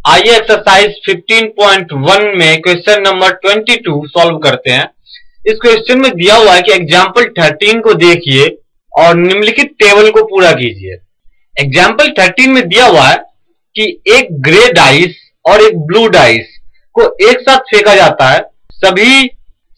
आइए एक्सरसाइज 15.1 में question number 22 solve करते हैं। इस क्वेश्चन में दिया हुआ है कि एग्जाम्पल 13 को देखिए और निम्नलिखित टेबल को पूरा कीजिए। एग्जाम्पल 13 में दिया हुआ है कि एक ग्रे डाइस और एक ब्लू डाइस को एक साथ फेंका जाता है। सभी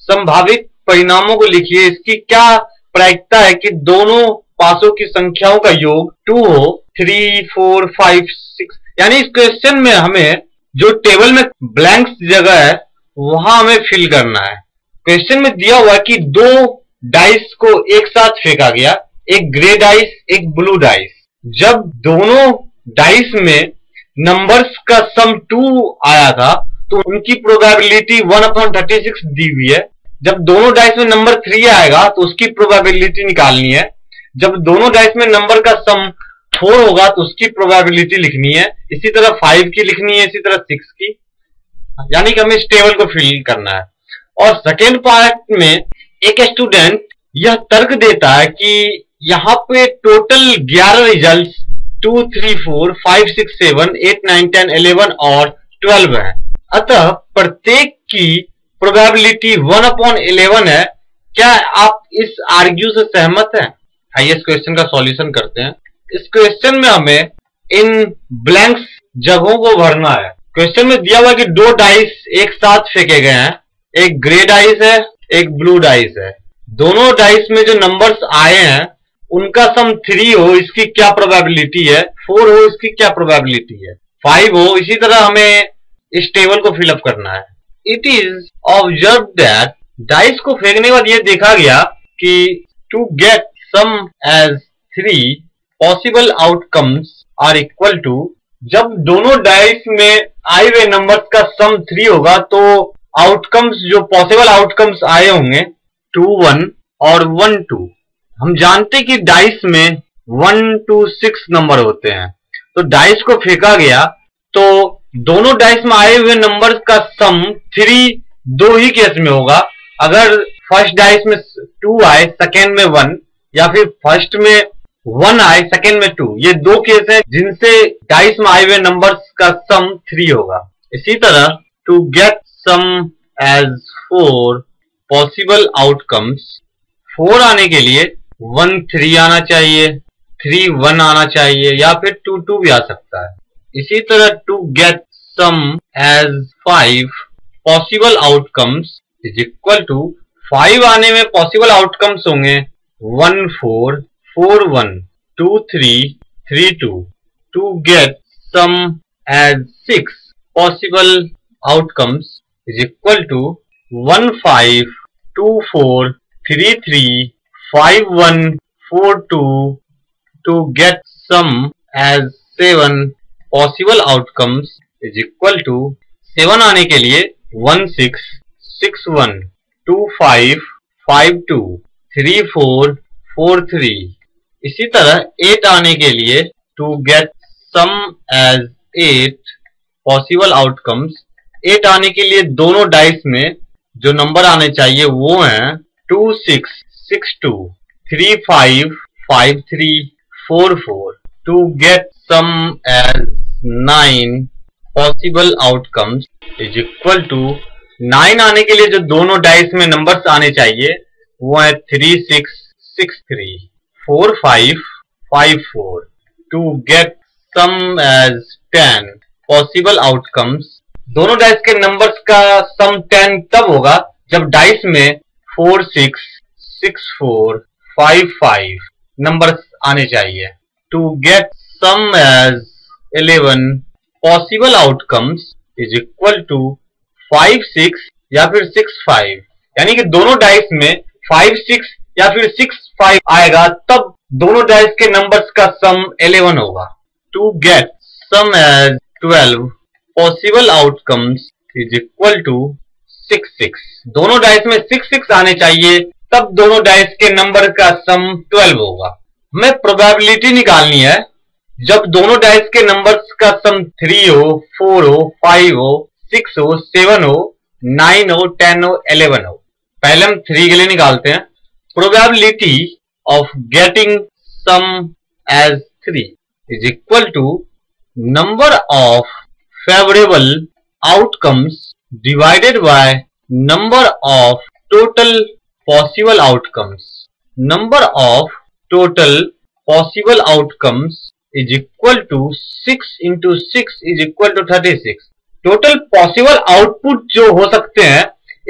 संभावित परिणामों को लिखिए। इसकी क्या प्रायिकता है कि दोनों पासों की संख्याओं का योग 2 हो, 3, 4, 5, 6। यानी इस क्वेश्चन में हमें जो टेबल में ब्लैंक्स जगह है वहां हमें फिल करना है। क्वेश्चन में दिया हुआ है कि दो डाइस को एक साथ फेंका गया, एक ग्रे डाइस, एक ब्लू डाइस। जब दोनों डाइस में नंबर्स का सम 2 आया था तो उनकी प्रोबेबिलिटी 1/36 दी हुई है। जब दोनों डाइस में नंबर 3 आएगा तो उसकी प्रोबेबिलिटी निकालनी है। जब दोनों डाइस में नंबर का सम 4 होगा तो उसकी प्रोबेबिलिटी लिखनी है। इसी तरह 5 की लिखनी है, इसी तरह 6 की। यानी कि हमें इस टेबल को फिल करना है। और सेकेंड पार्ट में एक स्टूडेंट यह तर्क देता है कि यहाँ पे टोटल 11 रिजल्ट्स 2, 3, 4, 5, 6, 7, 8, 9, 10, 11 और 12 है। अतः प्रत्येक की प्रोबेबिलिटी 1/11 है। क्या आप इस आर्ग्यू से सहमत हैं? आइए इस क्वेश्चन का सॉल्यूशन करते हैं। इस क्वेश्चन में हमें इन ब्लैंक्स जगहों को भरना है। क्वेश्चन में दिया हुआ है कि दो डाइस एक साथ फेंके गए हैं, एक ग्रे डाइस है, एक ब्लू डाइस है। दोनों डाइस में जो नंबर्स आए हैं उनका सम 3 हो, इसकी क्या प्रोबेबिलिटी है? 4 हो, इसकी क्या प्रोबेबिलिटी है? 5 हो। इसी तरह हमें इस टेबल को फिलअप करना है। It is observe that dice को फेंकने के बाद यह देखा गया कि to get sum as 3 possible outcomes are equal to, जब दोनों डाइस में आए हुए नंबर्स का सम 3 होगा तो आउटकम्स, जो पॉसिबल आउटकम्स आए होंगे 2, 1 और 1, 2। हम जानते कि डाइस में 1 to 6 नंबर होते हैं। तो डाइस को फेंका गया तो दोनों डाइस में आए हुए नंबर्स का सम 3 दो ही केस में होगा। अगर फर्स्ट डाइस में 2 आए, सेकेंड में 1, या फिर फर्स्ट में 1 आए, सेकेंड में 2। ये दो केस है जिनसे डाइस में आए हुए नंबर्स का सम 3 होगा। इसी तरह to get sum as 4 possible outcomes, 4 आने के लिए 1 3 आना चाहिए, 3 1 आना चाहिए, या फिर 2 2 भी आ सकता है। इसी तरह to get sum as 5 possible outcomes is equal to, 5 आने में पॉसिबल आउटकम्स होंगे 1 4, 4 1, 2 3, 3 2। To get sum as 6 possible outcomes is equal to 1 5, 2 4, 3 3, 5 1, 4 2। To get sum as 7 possible outcomes is equal to, 7 आने के लिए 1 6, 6 1, 2 5, 5 2, 3 4, 4 3। इसी तरह 8 आने के लिए to get sum as 8 possible outcomes, 8 आने के लिए दोनों डाइस में जो नंबर आने चाहिए वो हैं 2 6, 6 2, 3 5, 5 3, 4 4। To get sum as 9 possible outcomes is equal to, 9 आने के लिए जो दोनों डाइस में नंबर्स आने चाहिए वो है 3 6, 6 3, 4 5, 5 4। To get sum as 10 possible outcomes, दोनों डाइस के नंबर्स का सम 10 तब होगा जब डाइस में 4 6, 6 4, 5 5 नंबर्स आने चाहिए। To get sum as 11 possible outcomes is equal to 5 6 या फिर 6 5। यानी कि दोनों डाइस में 5 6 या फिर 6 5 आएगा तब दोनों डाइस के नंबर्स का सम 11 होगा। To get sum as 12 possible outcomes is equal to 6 6। दोनों डाइस में 6 6 आने चाहिए तब दोनों डाइस के नंबर का सम 12 होगा। हमें प्रोबेबिलिटी निकालनी है जब दोनों डाइस के नंबर्स का सम 3 हो, 4 हो, 5 हो, 6 हो, 7 हो, 9 हो, 10 हो, 11 हो। पहले हम 3 के लिए निकालते हैं। Probability of getting sum as 3 is equal to number of favorable outcomes divided by number of total possible outcomes. Number of total possible outcomes is equal to 6 into 6 is equal to 36. Total possible output जो हो सकते हैं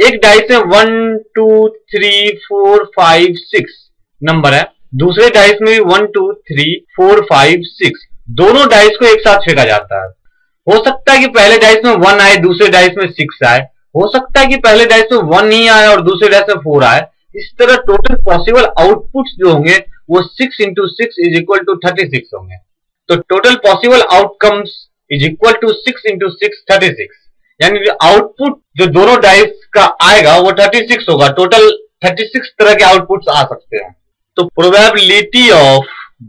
एक dice में 1 2 3 4 5 6 number है, दूसरे dice में भी 1 2 3 4 5 6 दोनों डाइस को एक साथ फेंका जाता है। हो सकता है कि पहले डाइस में 1 आए, दूसरे डाइस में 6 आए, हो सकता है कि पहले डाइस में 1 ही आए और दूसरे डाइस में 4 आए। इस तरह टोटल पॉसिबल आउटपुट्स जो होंगे वो 6 into 6 इज इक्वल टू 36 होंगे। तो total possible outcomes is equal to 6 into 6 36, यानी आउटपुट जो दोनों डाइस का आएगा वो 36 होगा। टोटल 36 तरह के आउटपुट्स आ सकते हैं। तो probability of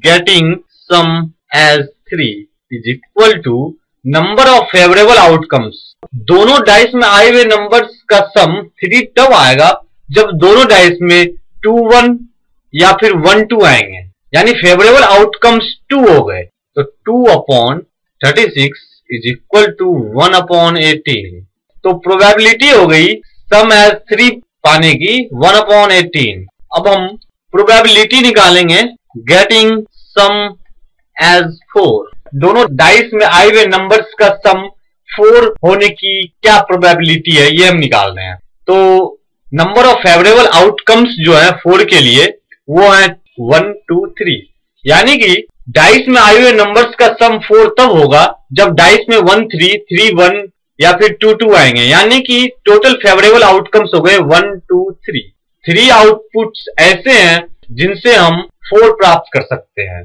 getting sum as 3 is equal to number of favourable outcomes. दोनों डाइस में आए हुए नंबर्स का सम 3 तब आएगा जब दोनों डाइस में 2 1 या फिर 1 2 आएंगे, यानी फेवरेबल आउटकम्स 2 हो गए। तो 2/36 इज इक्वल टू 1/18। तो प्रोबेबिलिटी हो गई सम एज 3 पाने की 1/18। अब हम प्रोबेबिलिटी निकालेंगे गेटिंग सम एज 4। दोनों डाइस में आए हुए नंबर्स का सम 4 होने की क्या प्रोबेबिलिटी है ये हम निकाल रहे हैं। तो नंबर ऑफ फेवरेबल आउटकम्स जो है 4 के लिए वो है 1 2 3, यानी कि डाइस में आए हुए नंबर्स का सम 4 तब होगा जब डाइस में 1 3 3 1 या फिर 2 2 आएंगे, यानी कि टोटल फेवरेबल आउटकम्स हो गए 1 2 3। 3 आउटपुट्स ऐसे हैं जिनसे हम 4 प्राप्त कर सकते हैं,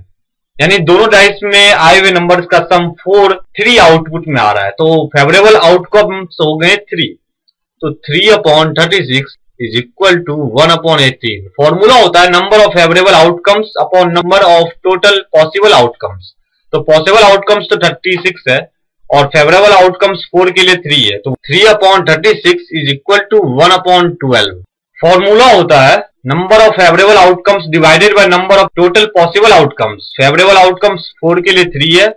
यानी दोनों डाइस में आए हुए नंबर्स का सम 4 3 आउटपुट में आ रहा है। तो फेवरेबल आउटकम्स हो गए 3। तो 3/36 इज इक्वल टू 1/18। फॉर्मूला होता है number of favourable outcomes upon number of total possible outcomes. तो पॉसिबल आउटकम्स तो 36 है और फेवरेबल आउटकम्स 4 के लिए 3 है। तो 3/36 इज इक्वल टू 1/12। फॉर्मूला होता है number of favourable outcomes divided by number of total possible outcomes. Favourable outcomes 4 के लिए 3 है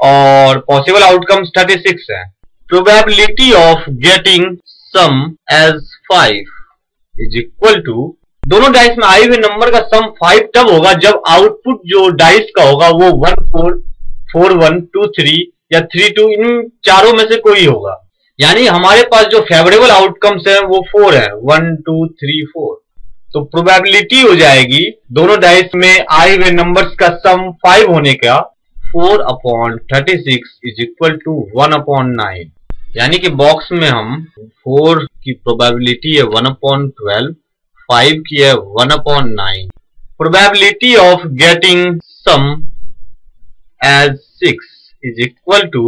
और पॉसिबल आउटकम्स 36 है। Probability of getting sum as 5 is equal to दोनों डाइस में आए हुए नंबर का सम 5 तब होगा जब आउटपुट जो डाइस का होगा वो 1 4 4 1 2 3 या 3 2 इन चारों में से कोई होगा, यानी हमारे पास जो फेवरेबल आउटकम्स है वो 4 है 1 2 3 4। तो प्रोबेबिलिटी हो जाएगी दोनों डाइस में आए हुए नंबर्स का सम 5 होने का 4/36 इज इक्वल टू 1/9, यानी कि बॉक्स में हम 4 की प्रोबेबिलिटी है 1/12, 5 की है 1/9। Probability of getting sum as 6 is equal to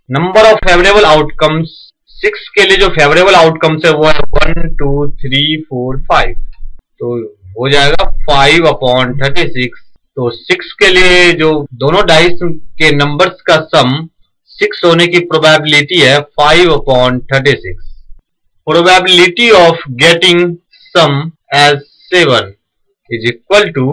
number of favourable outcomes. 6 के लिए जो फेवरेबल आउटकम्स है वो है 1 2 3 4 5, तो हो जाएगा 5/36। तो 6 के लिए जो दोनों डाइस के नंबर्स का सम 6 होने की प्रोबेबिलिटी है 5/36। Probability of getting sum as 7 is equal to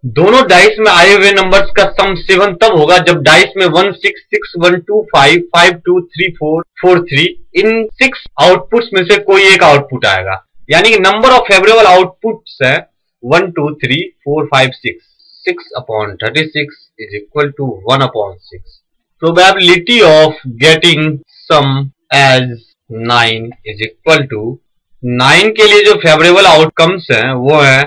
दोनों डाइस में आए हुए नंबर्स का सम 7 तब होगा जब डाइस में 1 6 6 1 2 5 5 2 3 4 4 3 इन 6 आउटपुट्स में से कोई एक आउटपुट आएगा, यानी कि नंबर ऑफ फेवरेबल आउटपुट्स है 1 2 3 4 5 6। 6/36 is equal to 1/6। Probability of getting sum as 9 is equal to 9 के लिए जो फेवरेबल आउटकम्स हैं वो है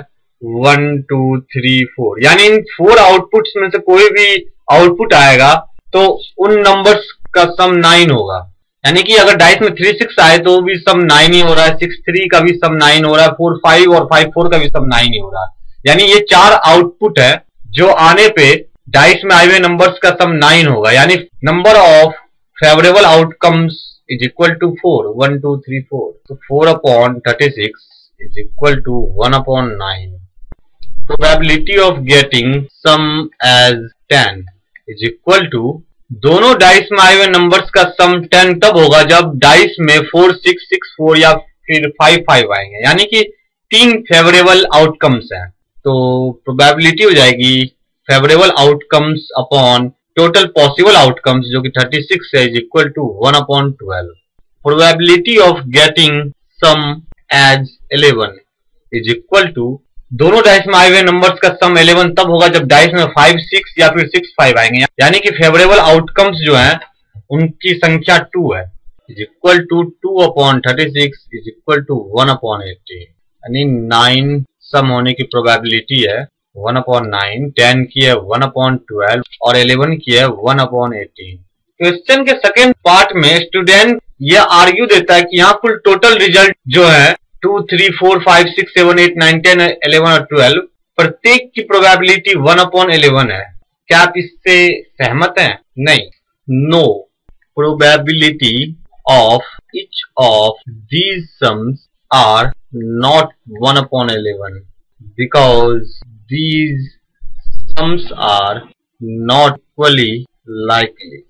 1 2 3 4, यानी इन 4 आउटपुट्स में से कोई भी आउटपुट आएगा तो उन नंबर्स का सम 9 होगा, यानी कि अगर डाइस में 3 6 आए तो भी सम 9 ही हो रहा है, 6 3 का भी सम 9 हो रहा है, 4 5 और 5 4 का भी सम 9 ही हो रहा है, यानी ये 4 आउटपुट है जो आने पे डाइस में आए हुए नंबर्स का सम 9 होगा, यानी number of favourable outcomes is equal to 4 1 2 3 4। तो 4/36 is equal to 1/9। Probability of getting sum as 10 is equal to दोनों डाइस में आए हुए नंबर्स का सम 10 तब होगा जब डाइस में 4 6 6 4 या फिर 5 5 आएंगे, यानी कि 3 फेवरेबल आउटकम्स हैं। तो प्रोबेबिलिटी हो जाएगी favourable outcomes upon total possible outcomes जो कि 36 है is equal to 1/12। Probability of getting sum as 11 is equal to, दोनों डाइस में आए हुए नंबर्स का सम 11 तब होगा जब डाइस में 5 6 या फिर 6 5 आएंगे, यानी कि फेवरेबल आउटकम्स जो हैं उनकी संख्या 2 है, is equal to 2/36 is equal to 1/18, यानी 9 सम होने की प्रोबेबिलिटी है 1/9, 10 की है 1/12 और 11 की है 1/18। क्वेश्चन के सेकेंड पार्ट में स्टूडेंट यह आर्ग्यू देता है कि यहाँ कुल टोटल रिजल्ट जो है 2 3 4 5 6 7 8 9 10 11 और 12 प्रत्येक की प्रोबेबिलिटी 1/11 है। क्या आप इससे सहमत हैं? नहीं। No, probability of each of these sums are not 1/11 because these sums are not equally likely.